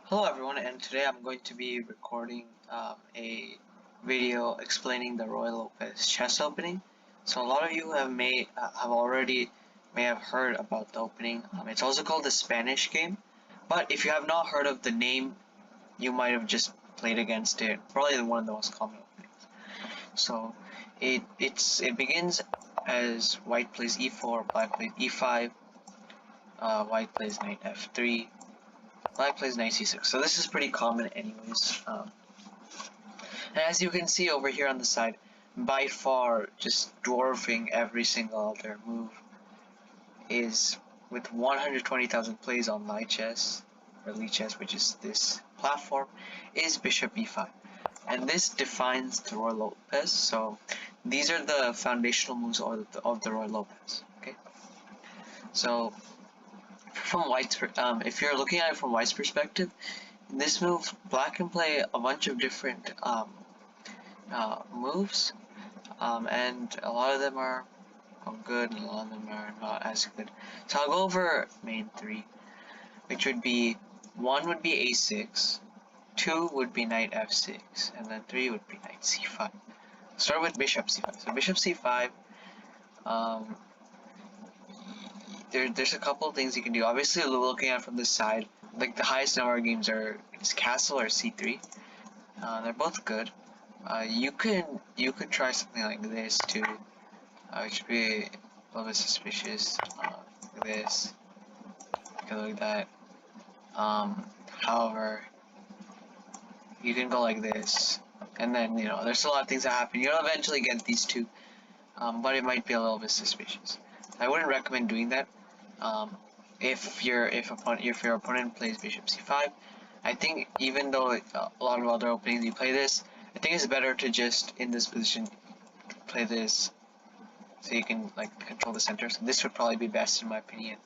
Hello everyone, and today I'm going to be recording a video explaining the Ruy Lopez chess opening. So a lot of you have already may have heard about the opening. It's also called the Spanish game, but if you have not heard of the name, you might have just played against it. Probably one of the most common openings. So it begins as white plays e4, black plays e5, white plays knight f3. Black plays knight c6. So this is pretty common anyways. And as you can see over here on the side, by far just dwarfing every single other move is with 120,000 plays on Lichess, or Lichess, which is this platform, is bishop e5. And this defines the Ruy Lopez. So these are the foundational moves of the Ruy Lopez. Okay. So from White's, if you're looking at it from White's perspective, in this move, Black can play a bunch of different moves, and a lot of them are good, and a lot of them are not as good. So I'll go over main three, which would be 1 would be a6, 2 would be knight f6, and then 3 would be knight c5. Start with bishop c5. So bishop c5, there's a couple of things you can do. Obviously, looking at it from this side, like the highest number of games is castle or c3. They're both good. You could try something like this too, which would be a little bit suspicious. Like this, you can look at that. However, you can go like this, and then there's a lot of things that happen. You'll eventually get these two, but it might be a little bit suspicious. I wouldn't recommend doing that. If your opponent plays bishop c5, I think even though a lot of other openings you play this, I think it's better to just in this position play this so you can like control the center. So this would probably be best in my opinion.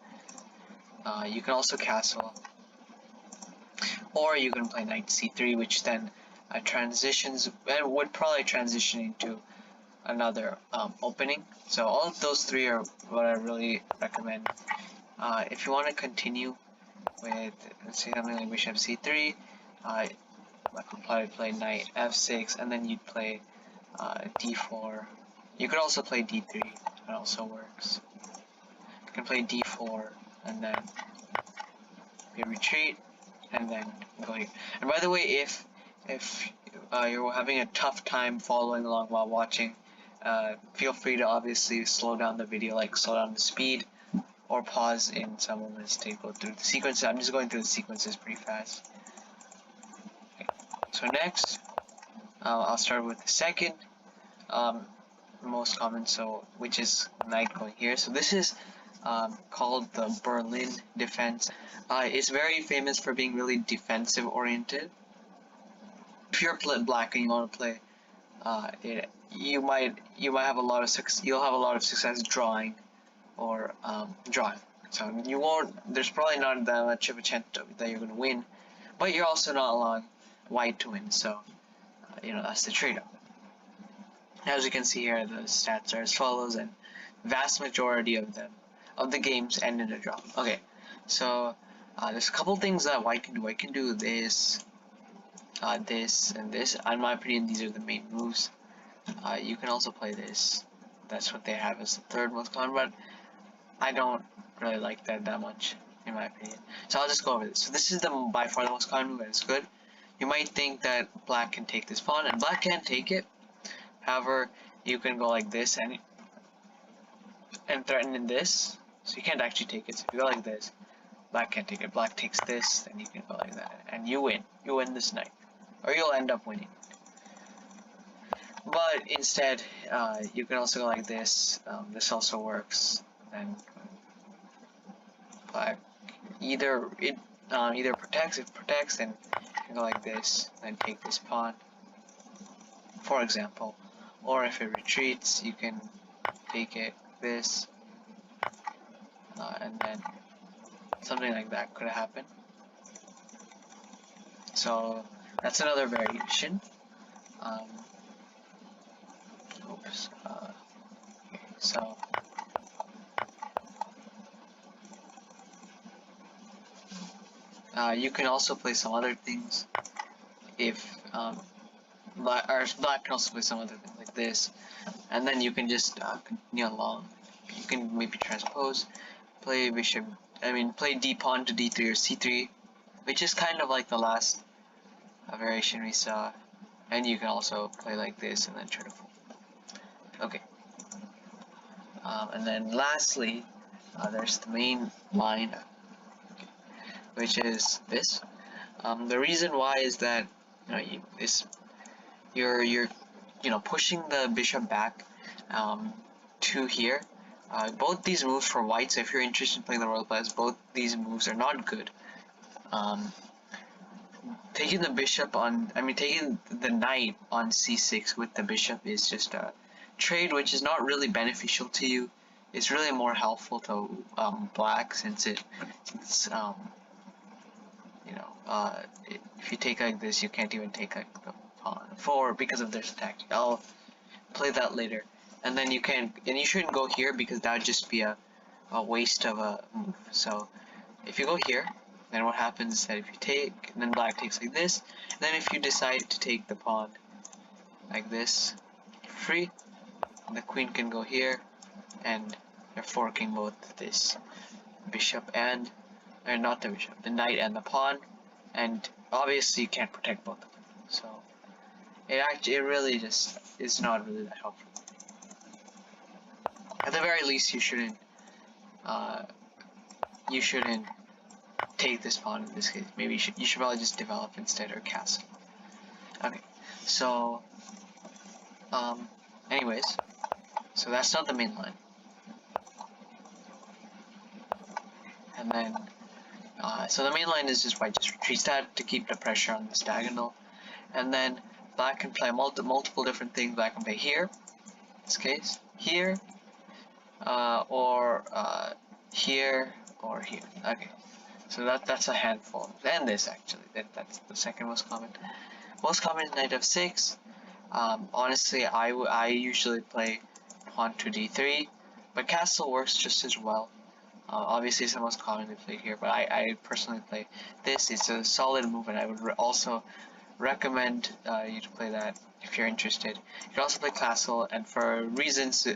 You can also castle, or you can play knight c3, which then transitions and would probably transition into another opening. So all of those three are what I really recommend. If you want to continue with, let's say, something like bishop c3, I would probably play knight f6, and then you'd play d4. You could also play d3. That also works. You can play d4, and then you retreat, and then go here. And by the way, if you're having a tough time following along while watching, feel free to obviously slow down the video, like slow down the speed, or pause in some moments to go through the sequences. I'm just going through the sequences pretty fast. Okay. So next, I'll start with the second most common, which is knight going here. So this is called the Berlin defense. It's very famous for being really defensive oriented. If you're black and you want to play it, you might have a lot of success. You'll have a lot of success drawing or drawing. So you won't. There's probably not that much of a chance that you're going to win, but you're also not allowing white to win. So that's the trade-off. As you can see here, the stats are as follows, and vast majority of the games end in a draw. Okay, so there's a couple things that white can do. White can do this, this, and this. In my opinion, these are the main moves. You can also play this. That's what they have as the third most common, but I don't really like that much, in my opinion. So I'll just go over this. So this is by far the most common move, and it's good. You might think that black can take this pawn, and black can't take it. However, you can go like this and threaten in this. So you can't actually take it. So if you go like this, black can't take it. Black takes this, then you can go like that, and you win. You win this knight, or you'll end up winning. But instead, you can also go like this. This also works, and black either protects. If it protects, then you can go like this, and take this pawn, for example. Or if it retreats, you can take it this, and then something like that could happen. So that's another variation. Oops. Okay, so You can also play some other things. If black can also play some other things like this, and then you can just continue along. You can maybe transpose, play bishop. Play d pawn to d3 or c3, which is kind of like the last variation we saw. And you can also play like this and then try to fold. Okay. And then lastly, there's the main line, which is this. The reason why is that you're pushing the bishop back to here. Both these moves for white. So if you're interested in playing the royal players, both these moves are not good. Taking the bishop on, taking the knight on c6 with the bishop is just a trade which is not really beneficial to you. It's really more helpful to black since if you take like this, you can't even take like the pawn because of this tactic. I'll play that later. And then you shouldn't go here because that would just be a waste of a move. So if you go here, then what happens is that if you take, and then black takes like this, and then if you decide to take the pawn like this, free, the queen can go here, and you're forking both this bishop and, or not the bishop, the knight and the pawn, and obviously you can't protect both of them. So it really just is not really that helpful. At the very least, you shouldn't take this pawn in this case. Maybe you should probably just develop instead, or castle. Okay, so anyways, so that's not the main line. And then so the main line is just white just retreats that to keep the pressure on this diagonal, and then black can play multiple different things. Black can play here, in this case, here, or here, or here. Okay. So that's a handful. And this actually, that's the second most common. Most common is knight f6. Honestly, I usually play pawn to d3, but castle works just as well. Obviously, it's the most commonly played here, but I personally play this. It's a solid move, and I would also recommend you to play that if you're interested. You can also play castle, and for reasons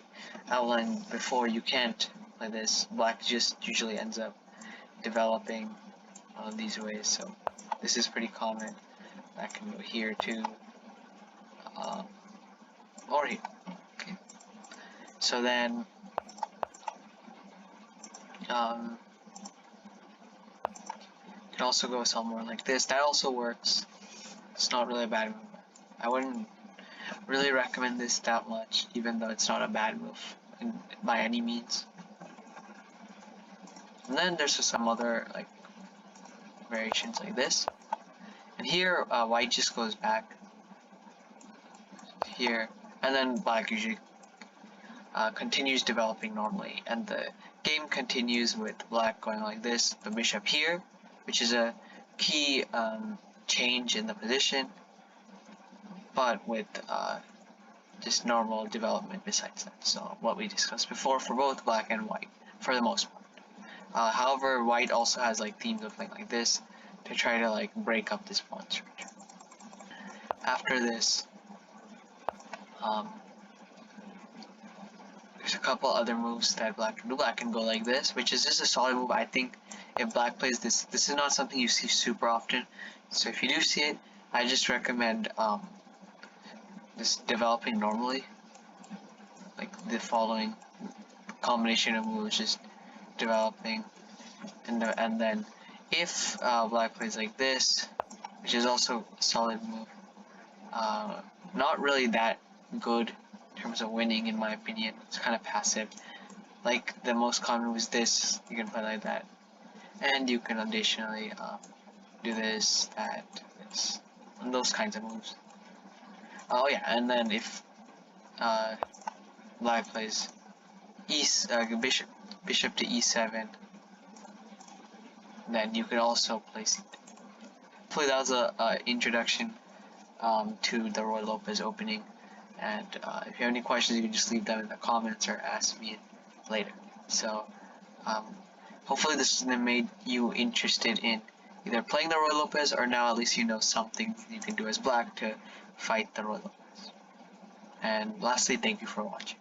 outlined before, you can't play this. Black just usually ends up developing these ways, so this is pretty common. I can go here too, or here. Okay. So then, you can also go somewhere like this. That also works. It's not really a bad move. I wouldn't really recommend this that much, even though it's not a bad move by any means. And then there's just some other like variations like this. And here, white just goes back here, and then black usually continues developing normally, and the game continues with black going like this, the bishop here, which is a key change in the position, but with just normal development besides that. So what we discussed before for both black and white, for the most part. However, white also has like themes of playing like this to try to like break up this pawn structure. After this, there's a couple other moves that black can do. Black can go like this, which is just a solid move. I think if black plays this, this is not something you see super often. So if you do see it, I just recommend just developing normally, like the following combination of moves, just developing, and then if black plays like this, which is also a solid move, not really that good in terms of winning in my opinion. It's kind of passive. Like the most common was this. You can play like that, and you can additionally do this, that, this, and those kinds of moves. Oh yeah, and then if black plays bishop to e7, then you could also play c3. Hopefully that was a introduction to the Ruy Lopez opening, and if you have any questions, you can just leave them in the comments or ask me later. So hopefully this made you interested in either playing the Ruy Lopez, or now at least you know something you can do as black to fight the Ruy Lopez. And lastly, thank you for watching.